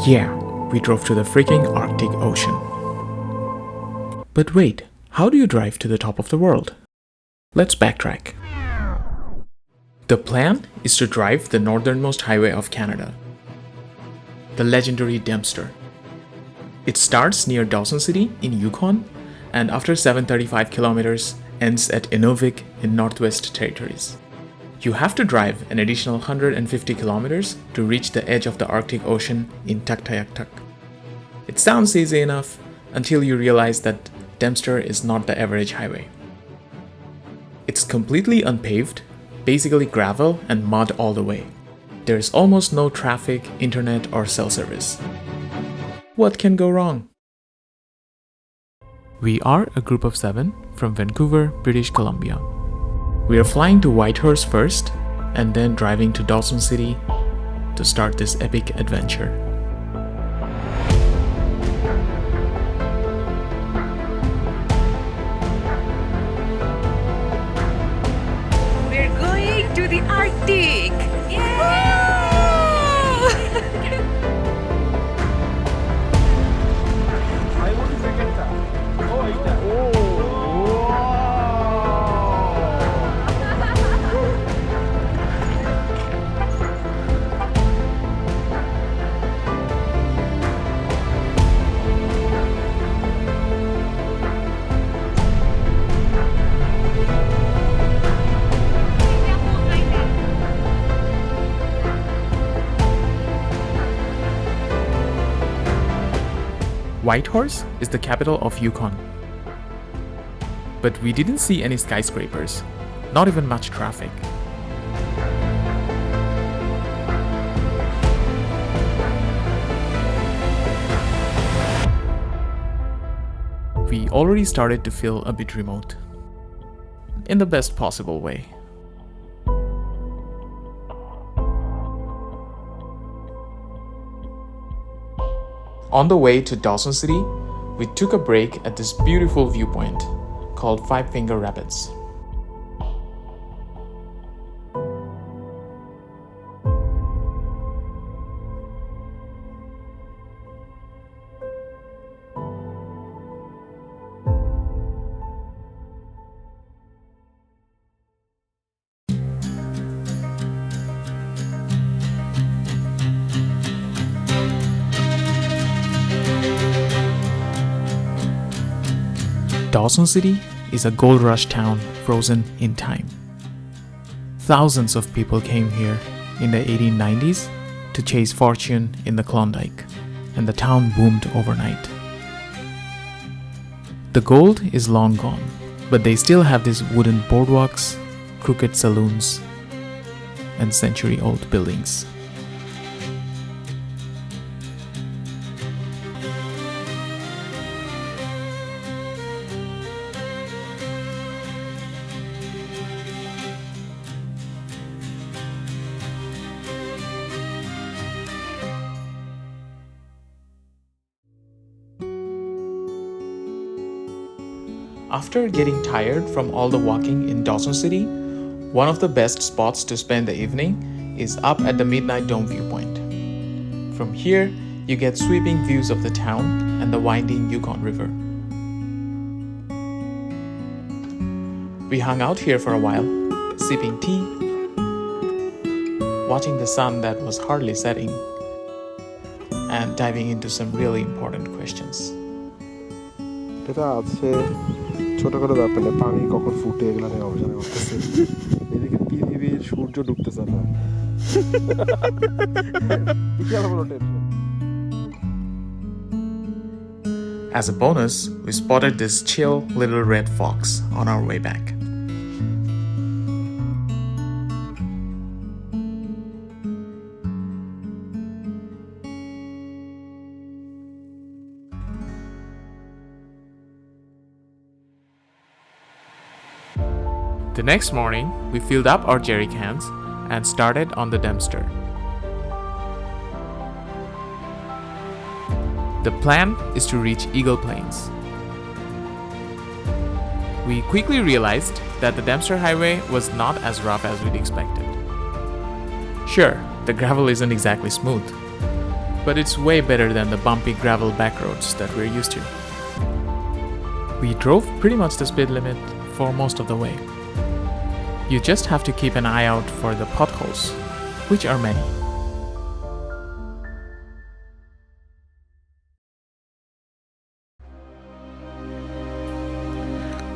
Yeah, we drove to the freaking Arctic Ocean. But wait, how do you drive to the top of the world? Let's backtrack. The plan is to drive the northernmost highway of Canada, the legendary Dempster. It starts near Dawson City in Yukon and after 735 kilometers ends at Inuvik in Northwest Territories. You have to drive an additional 150 kilometers to reach the edge of the Arctic Ocean in Takayaktak. It sounds easy enough until you realize that Dempster is not the average highway. It's completely unpaved, basically gravel and mud all the way. There's almost no traffic, internet, or cell service. What can go wrong? We are a group of 7 from Vancouver, British Columbia. We are flying to Whitehorse first and then driving to Dawson City to start this epic adventure. We're going to the Arctic! Whitehorse is the capital of Yukon. But we didn't see any skyscrapers, not even much traffic. We already started to feel a bit remote, in the best possible way. On the way to Dawson City, we took a break at this beautiful viewpoint called Five Finger Rapids. Dawson City is a gold rush town frozen in time. Thousands of people came here in the 1890s to chase fortune in the Klondike, and the town boomed overnight. The gold is long gone, but they still have these wooden boardwalks, crooked saloons, and century-old buildings. After getting tired from all the walking in Dawson City, one of the best spots to spend the evening is up at the Midnight Dome viewpoint. From here, you get sweeping views of the town and the winding Yukon River. We hung out here for a while, sipping tea, watching the sun that was hardly setting, and diving into some really important questions. এটা আছে ছোটখাটো ব্যাপার না, পানি কখন ফুটে এগুলো নিয়ে গবেষণা করতেছে। এদিকে পৃথিবীর সূর্য ডুবতেছে না। As a bonus, we spotted this chill little red fox on our way back. The next morning, we filled up our jerry cans and started on the Dempster. The plan is to reach Eagle Plains. We quickly realized that the Dempster highway was not as rough as we'd expected. Sure, the gravel isn't exactly smooth, but it's way better than the bumpy gravel backroads that we're used to. We drove pretty much the speed limit for most of the way. You just have to keep an eye out for the potholes, which are many.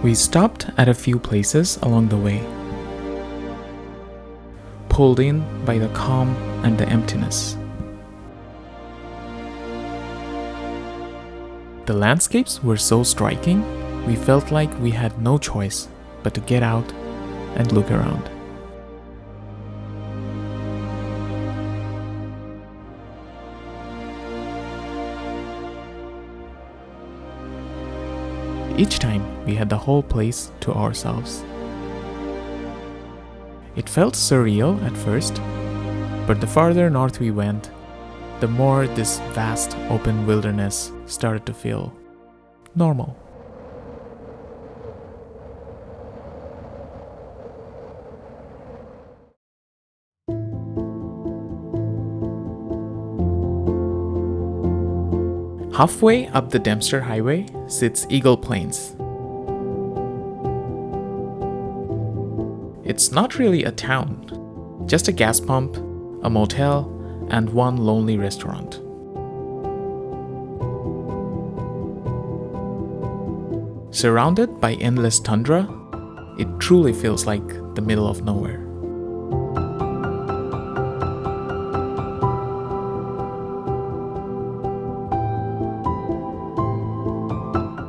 We stopped at a few places along the way, pulled in by the calm and the emptiness. The landscapes were so striking, we felt like we had no choice but to get out and look around. Each time we had the whole place to ourselves. It felt surreal at first, but the farther north we went, the more this vast open wilderness started to feel normal. Halfway up the Dempster highway sits Eagle Plains. It's not really a town, just a gas pump, a motel, and one lonely restaurant. Surrounded by endless tundra, it truly feels like the middle of nowhere.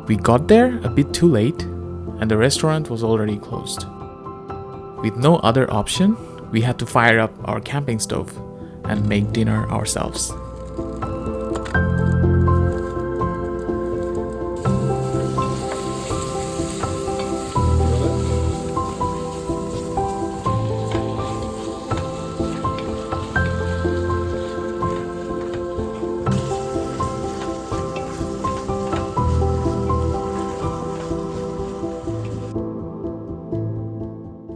We got there a bit too late, and the restaurant was already closed. With no other option, we had to fire up our camping stove and make dinner ourselves.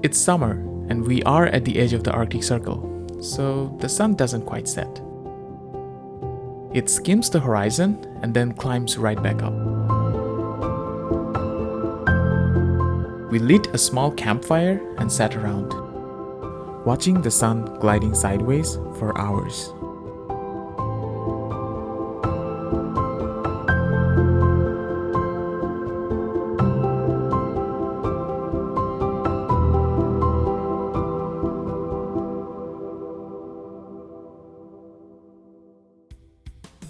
It's summer, and we are at the edge of the Arctic Circle, so the sun doesn't quite set. It skims the horizon and then climbs right back up. We lit a small campfire and sat around, watching the sun gliding sideways for hours.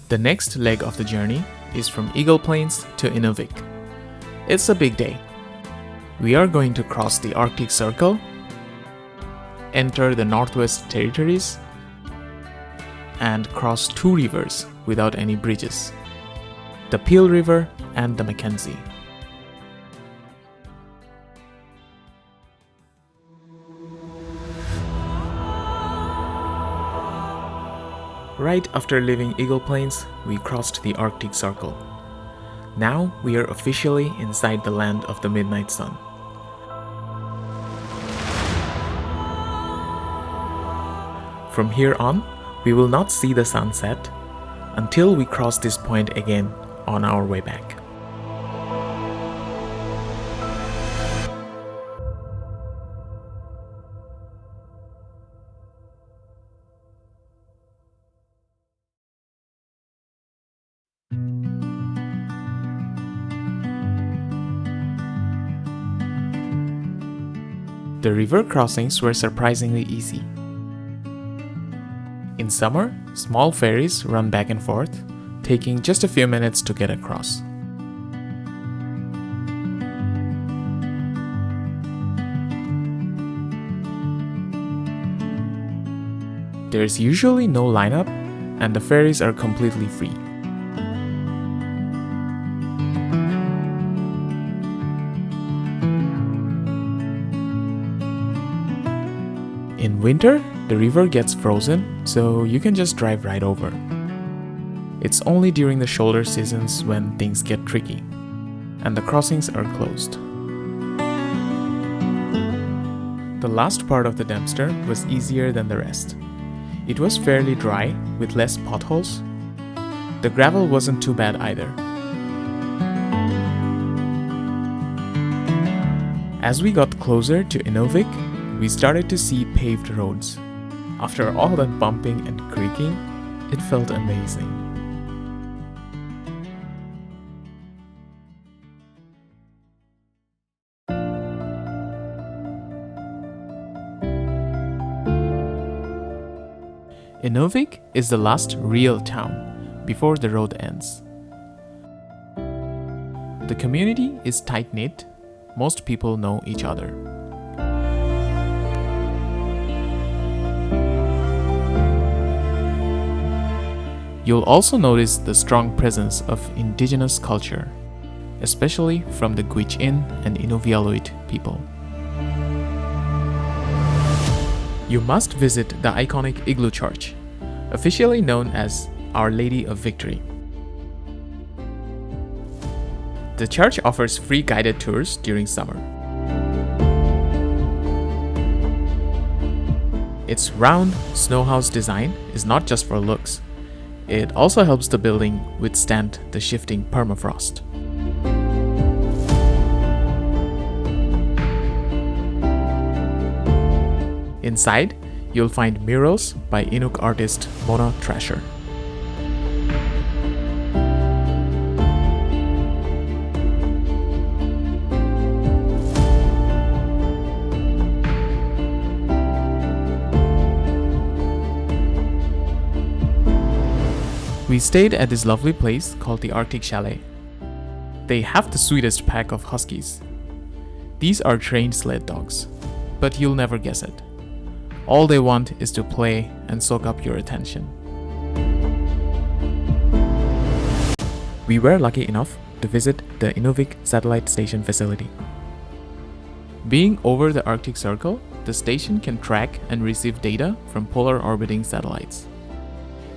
The next leg of the journey is from Eagle Plains to Inuvik. It's a big day. We are going to cross the Arctic Circle, enter the Northwest Territories, and cross two rivers without any bridges, the Peel River and the Mackenzie. Right after leaving Eagle Plains, we crossed the Arctic Circle. Now we are officially inside the land of the midnight sun. From here on, we will not see the sunset until we cross this point again on our way back. The river crossings were surprisingly easy. In summer, small ferries run back and forth, taking just a few minutes to get across. There's usually no lineup, and the ferries are completely free. In winter, the river gets frozen, so you can just drive right over. It's only during the shoulder seasons when things get tricky, and the crossings are closed. The last part of the Dempster was easier than the rest. It was fairly dry, with less potholes, The gravel wasn't too bad either. As we got closer to Inuvik, we started to see paved roads. After all that bumping and creaking, it felt amazing. Inuvik is the last real town before the road ends. The community is tight-knit. Most people know each other. You'll also notice the strong presence of indigenous culture, especially from the Gwich'in and Inuvialuit people. You must visit the iconic Igloo Church, officially known as Our Lady of Victory. The church offers free guided tours during summer. Its round snow house design is not just for looks. It also helps the building withstand the shifting permafrost. Inside, you'll find murals by Inuk artist Mona Thrasher. We stayed at this lovely place called the Arctic Chalet. They have the sweetest pack of huskies. These are trained sled dogs, but you'll never guess it. All they want is to play and soak up your attention. We were lucky enough to visit the Inuvik satellite station facility. Being over the Arctic Circle, the station can track and receive data from polar orbiting satellites.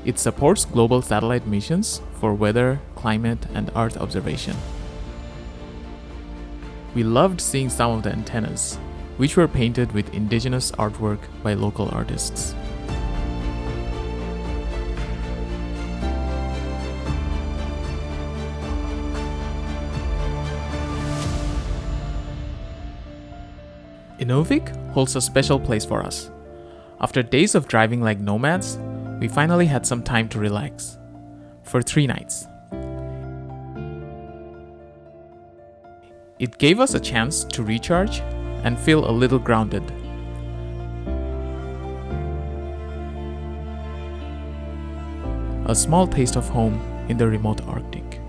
It supports global satellite missions for weather, climate, and Earth observation. We loved seeing some of the antennas, which were painted with indigenous artwork by local artists. Inuvik holds a special place for us. After days of driving like nomads, we finally had some time to relax. For 3 nights. It gave us a chance to recharge and feel a little grounded. A small taste of home in the remote Arctic.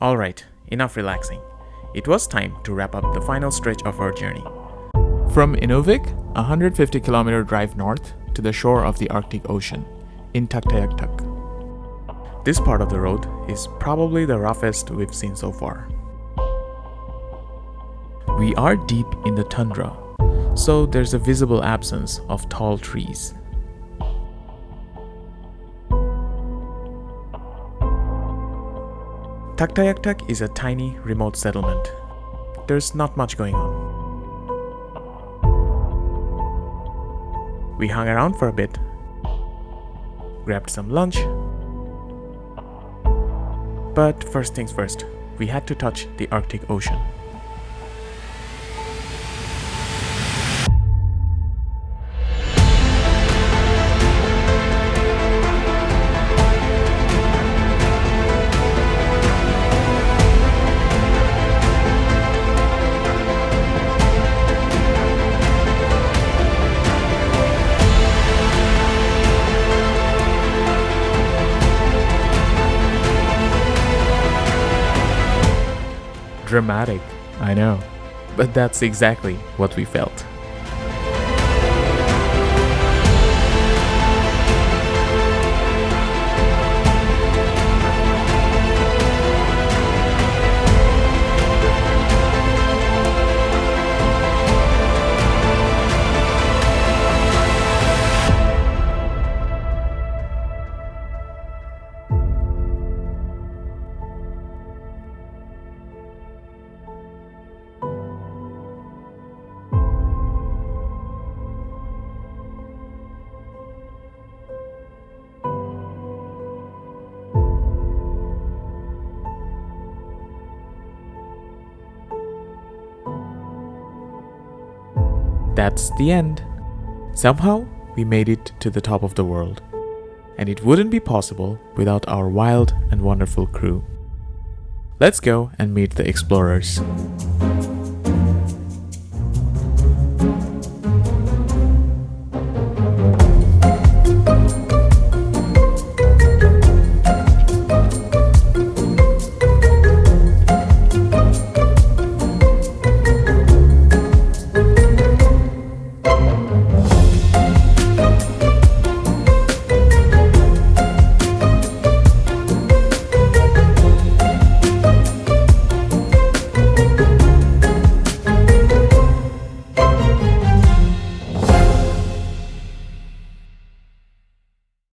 Alright, enough relaxing. It was time to wrap up the final stretch of our journey. From Inuvik, a 150-kilometer drive north to the shore of the Arctic Ocean, in Takayaktak. This part of the road is probably the roughest we've seen so far. We are deep in the tundra, so there's a visible absence of tall trees. Tuktoyaktuk is a tiny, remote settlement. There's not much going on. We hung around for a bit, grabbed some lunch, but first things first, we had to touch the Arctic Ocean. Dramatic, I know, but that's exactly what we felt. That's the end. Somehow, we made it to the top of the world. And it wouldn't be possible without our wild and wonderful crew. Let's go and meet the explorers.